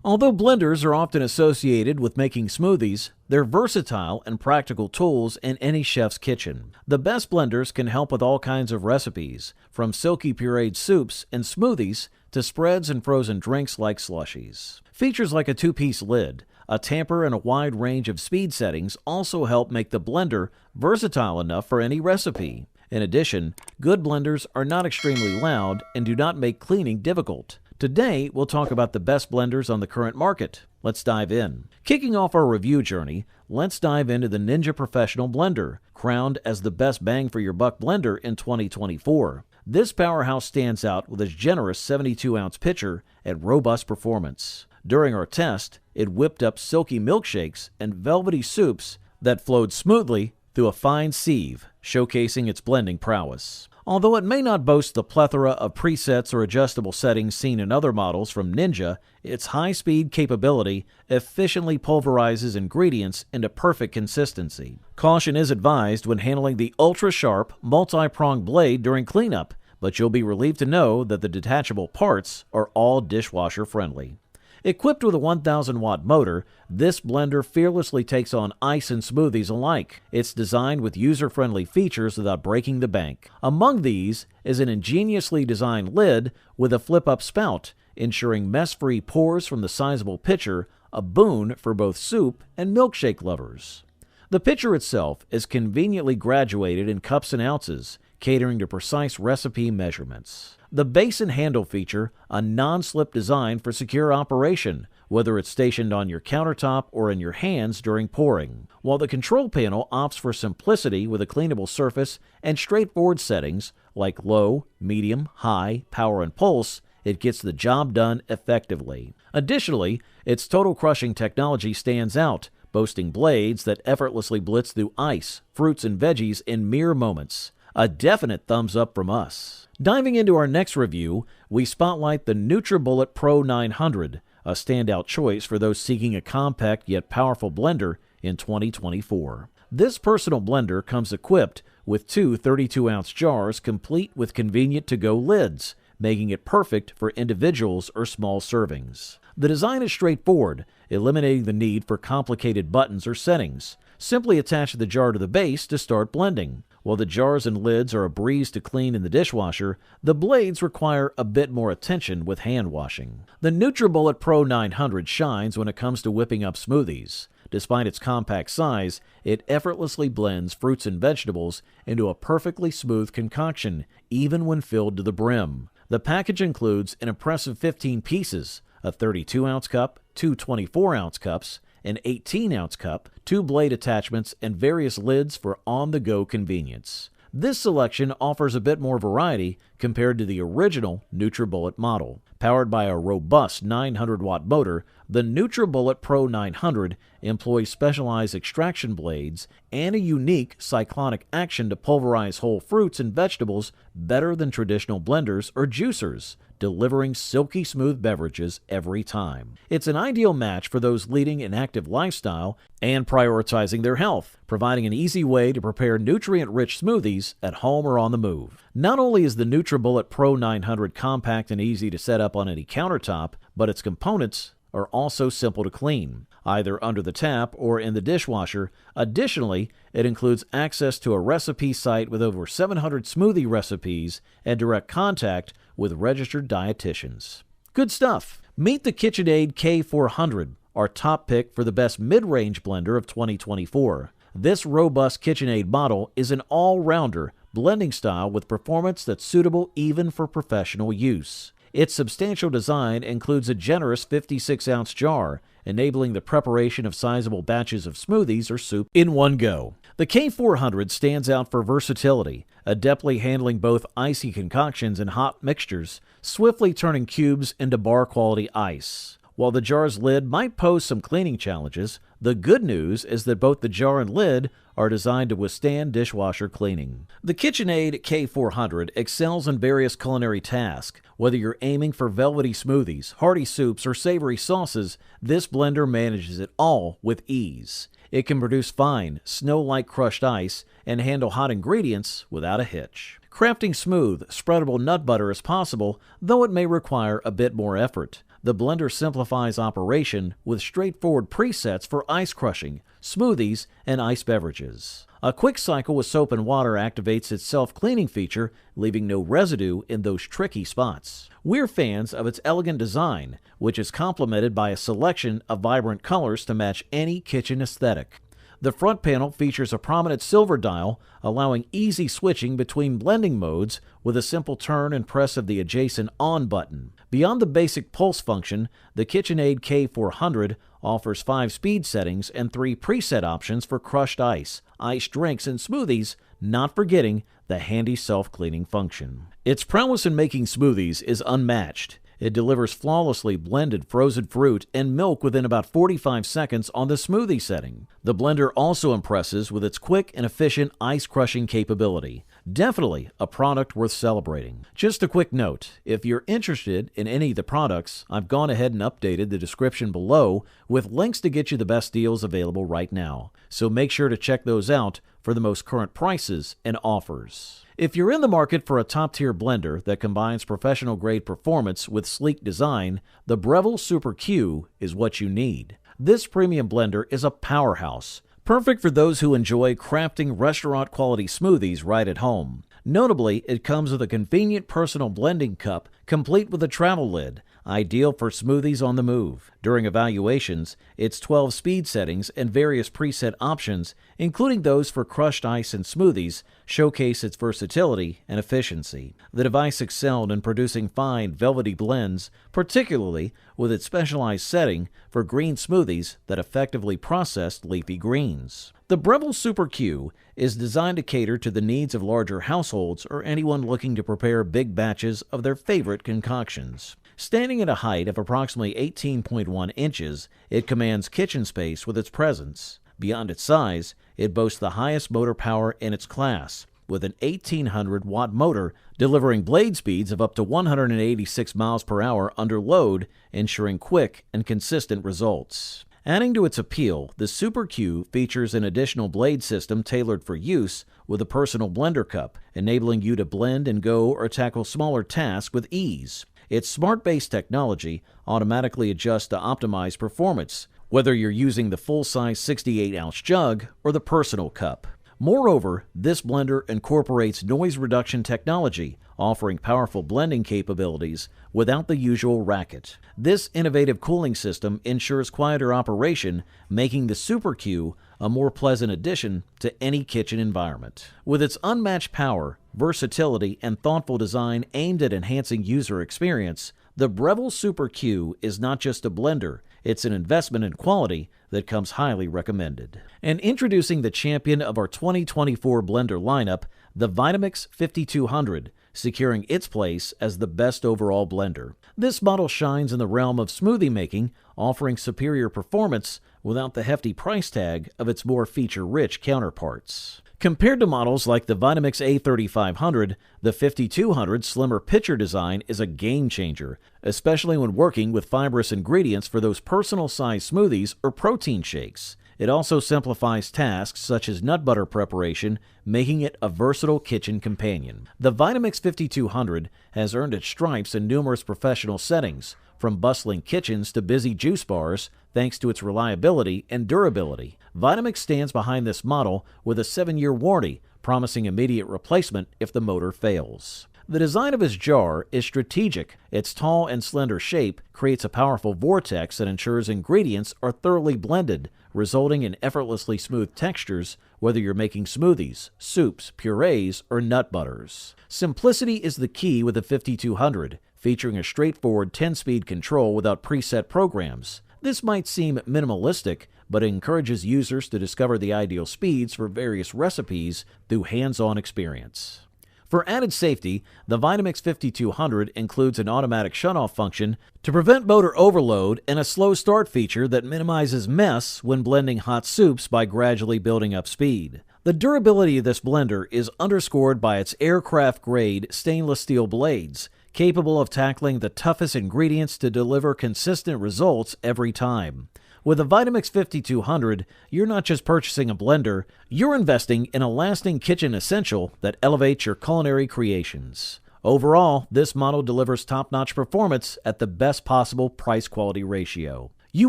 Although blenders are often associated with making smoothies, they're versatile and practical tools in any chef's kitchen. The best blenders can help with all kinds of recipes, from silky pureed soups and smoothies to spreads and frozen drinks like slushies. Features like a two-piece lid, a tamper, and a wide range of speed settings also help make the blender versatile enough for any recipe. In addition, good blenders are not extremely loud and do not make cleaning difficult. Today, we'll talk about the best blenders on the current market. Let's dive in. Kicking off our review journey, let's dive into the Ninja Professional Blender, crowned as the best bang for your buck blender in 2024. This powerhouse stands out with its generous 72-ounce pitcher and robust performance. During our test, it whipped up silky milkshakes and velvety soups that flowed smoothly through a fine sieve, showcasing its blending prowess. Although it may not boast the plethora of presets or adjustable settings seen in other models from Ninja, its high-speed capability efficiently pulverizes ingredients into perfect consistency. Caution is advised when handling the ultra-sharp, multi-pronged blade during cleanup, but you'll be relieved to know that the detachable parts are all dishwasher-friendly. Equipped with a 1,000-watt motor, this blender fearlessly takes on ice and smoothies alike. It's designed with user-friendly features without breaking the bank. Among these is an ingeniously designed lid with a flip-up spout, ensuring mess-free pours from the sizable pitcher, a boon for both soup and milkshake lovers. The pitcher itself is conveniently graduated in cups and ounces, catering to precise recipe measurements. The base and handle feature a non-slip design for secure operation, whether it's stationed on your countertop or in your hands during pouring. While the control panel opts for simplicity with a cleanable surface and straightforward settings like low, medium, high, power, and pulse, it gets the job done effectively. Additionally, its total crushing technology stands out, boasting blades that effortlessly blitz through ice, fruits, and veggies in mere moments. A definite thumbs up from us. Diving into our next review, we spotlight the Nutribullet Pro 900, a standout choice for those seeking a compact yet powerful blender in 2024. This personal blender comes equipped with two 32-ounce jars complete with convenient to-go lids, making it perfect for individuals or small servings. The design is straightforward, eliminating the need for complicated buttons or settings. Simply attach the jar to the base to start blending. While the jars and lids are a breeze to clean in the dishwasher, the blades require a bit more attention with hand washing. The Nutribullet Pro 900 shines when it comes to whipping up smoothies. Despite its compact size, it effortlessly blends fruits and vegetables into a perfectly smooth concoction, even when filled to the brim. The package includes an impressive 15 pieces, a 32-ounce cup, two 24-ounce cups, an 18-ounce cup, two blade attachments, and various lids for on-the-go convenience. This selection offers a bit more variety compared to the original Nutribullet model. Powered by a robust 900-watt motor, the Nutribullet Pro 900 employs specialized extraction blades and a unique cyclonic action to pulverize whole fruits and vegetables better than traditional blenders or juicers, delivering silky smooth beverages every time. It's an ideal match for those leading an active lifestyle and prioritizing their health, providing an easy way to prepare nutrient-rich smoothies at home or on the move. Not only is the Nutribullet Pro 900 compact and easy to set up on any countertop, but its components are also simple to clean, either under the tap or in the dishwasher. Additionally, it includes access to a recipe site with over 700 smoothie recipes and direct contact with registered dietitians. Good stuff! Meet the KitchenAid K400, our top pick for the best mid-range blender of 2024. This robust KitchenAid model is an all-rounder blending style with performance that's suitable even for professional use. Its substantial design includes a generous 56-ounce jar, enabling the preparation of sizable batches of smoothies or soup in one go. The K400 stands out for versatility, adeptly handling both icy concoctions and hot mixtures, swiftly turning cubes into bar-quality ice. While the jar's lid might pose some cleaning challenges, the good news is that both the jar and lid are designed to withstand dishwasher cleaning. The KitchenAid K400 excels in various culinary tasks. Whether you're aiming for velvety smoothies, hearty soups, or savory sauces, this blender manages it all with ease. It can produce fine, snow-like crushed ice and handle hot ingredients without a hitch. Crafting smooth, spreadable nut butter is possible, though it may require a bit more effort. The blender simplifies operation with straightforward presets for ice crushing, smoothies, and iced beverages. A quick cycle with soap and water activates its self-cleaning feature, leaving no residue in those tricky spots. We're fans of its elegant design, which is complemented by a selection of vibrant colors to match any kitchen aesthetic. The front panel features a prominent silver dial, allowing easy switching between blending modes with a simple turn and press of the adjacent on button. Beyond the basic pulse function, the KitchenAid K400 offers 5 speed settings and 3 preset options for crushed ice, iced drinks, and smoothies, not forgetting the handy self-cleaning function. Its prowess in making smoothies is unmatched. It delivers flawlessly blended frozen fruit and milk within about 45 seconds on the smoothie setting. The blender also impresses with its quick and efficient ice crushing capability. Definitely a product worth celebrating. Just a quick note, if you're interested in any of the products, I've gone ahead and updated the description below with links to get you the best deals available right now. So make sure to check those out for the most current prices and offers. If you're in the market for a top-tier blender that combines professional-grade performance with sleek design, the Breville Super Q is what you need. This premium blender is a powerhouse, perfect for those who enjoy crafting restaurant-quality smoothies right at home. Notably, it comes with a convenient personal blending cup complete with a travel lid, ideal for smoothies on the move. During evaluations, its 12 speed settings and various preset options, including those for crushed ice and smoothies, showcase its versatility and efficiency. The device excelled in producing fine, velvety blends, particularly with its specialized setting for green smoothies that effectively processed leafy greens. The Breville Super Q is designed to cater to the needs of larger households or anyone looking to prepare big batches of their favorite concoctions. Standing at a height of approximately 18.1 inches, it commands kitchen space with its presence. Beyond its size, it boasts the highest motor power in its class, with an 1800-watt motor delivering blade speeds of up to 186 miles per hour under load, ensuring quick and consistent results. Adding to its appeal, the Super Q features an additional blade system tailored for use with a personal blender cup, enabling you to blend and go or tackle smaller tasks with ease. Its smart-based technology automatically adjusts to optimize performance, whether you're using the full-size 68-ounce jug or the personal cup. Moreover, this blender incorporates noise reduction technology, offering powerful blending capabilities without the usual racket. This innovative cooling system ensures quieter operation, making the Super Q a more pleasant addition to any kitchen environment. With its unmatched power, versatility, and thoughtful design aimed at enhancing user experience, the Breville Super Q is not just a blender, it's an investment in quality that comes highly recommended. And introducing the champion of our 2024 blender lineup, the Vitamix 5200, securing its place as the best overall blender. This model shines in the realm of smoothie making, offering superior performance without the hefty price tag of its more feature-rich counterparts. Compared to models like the Vitamix A3500, the 5200's slimmer pitcher design is a game-changer, especially when working with fibrous ingredients for those personal-sized smoothies or protein shakes. It also simplifies tasks such as nut butter preparation, making it a versatile kitchen companion. The Vitamix 5200 has earned its stripes in numerous professional settings, from bustling kitchens to busy juice bars, thanks to its reliability and durability. Vitamix stands behind this model with a 7-year warranty, promising immediate replacement if the motor fails. The design of its jar is strategic. Its tall and slender shape creates a powerful vortex that ensures ingredients are thoroughly blended, resulting in effortlessly smooth textures whether you're making smoothies, soups, purees, or nut butters. Simplicity is the key with the 5200, featuring a straightforward 10-speed control without preset programs. This might seem minimalistic, but it encourages users to discover the ideal speeds for various recipes through hands-on experience. For added safety, the Vitamix 5200 includes an automatic shutoff function to prevent motor overload and a slow start feature that minimizes mess when blending hot soups by gradually building up speed. The durability of this blender is underscored by its aircraft-grade stainless steel blades, capable of tackling the toughest ingredients to deliver consistent results every time. With the Vitamix 5200, you're not just purchasing a blender, you're investing in a lasting kitchen essential that elevates your culinary creations. Overall, this model delivers top-notch performance at the best possible price-quality ratio. You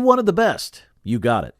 wanted the best. You got it.